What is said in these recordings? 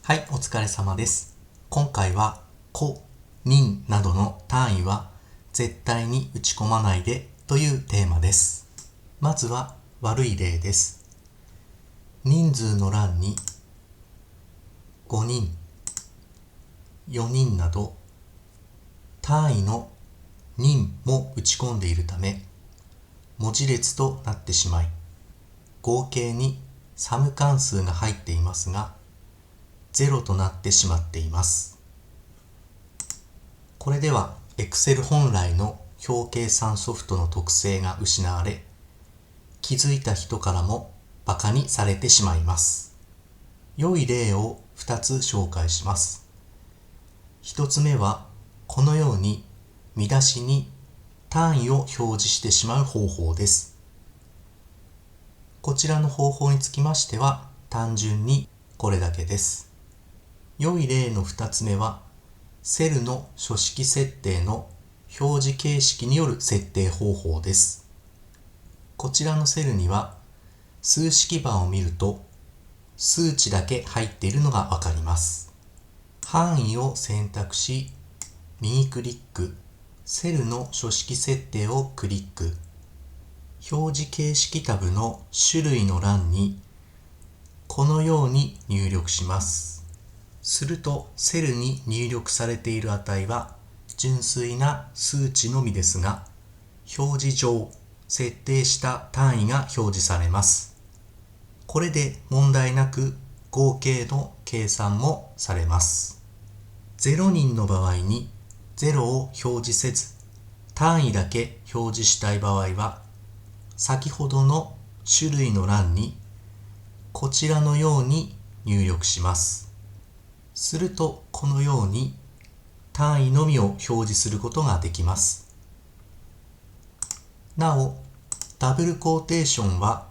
はい、お疲れ様です。今回は個、人などの単位は絶対に打ち込まないでというテーマです。まずは悪い例です。人数の欄に5人、4人など単位の人も打ち込んでいるため文字列となってしまい、合計にサム関数が入っていますが0となってしまっています。これでは Excel 本来の表計算ソフトの特性が失われ、気づいた人からもバカにされてしまいます。良い例を2つ紹介します。1つ目はこのように見出しに単位を表示してしまう方法です。こちらの方法につきましては単純にこれだけです。良い例の2つ目はセルの書式設定の表示形式による設定方法です。こちらのセルには数式板を見ると数値だけ入っているのがわかります。範囲を選択し、右クリック、セルの書式設定をクリック、表示形式タブの種類の欄にこのように入力します。するとセルに入力されている値は純粋な数値のみですが、表示上設定した単位が表示されます。これで問題なく合計の計算もされます。0人の場合に0を表示せず単位だけ表示したい場合は、先ほどの種類の欄にこちらのように入力します。するとこのように単位のみを表示することができます。なお、ダブルコーテーションは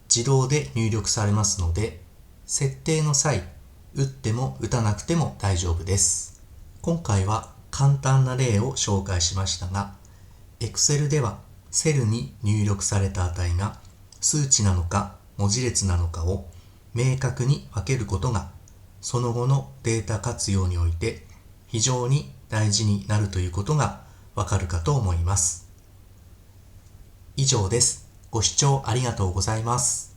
自動で入力されますので、設定の際、打っても打たなくても大丈夫です。今回は簡単な例を紹介しましたが、Excel ではセルに入力された値が数値なのか文字列なのかを明確に分けることがその後のデータ活用において非常に大事になるということがわかるかと思います。以上です。ご視聴ありがとうございます。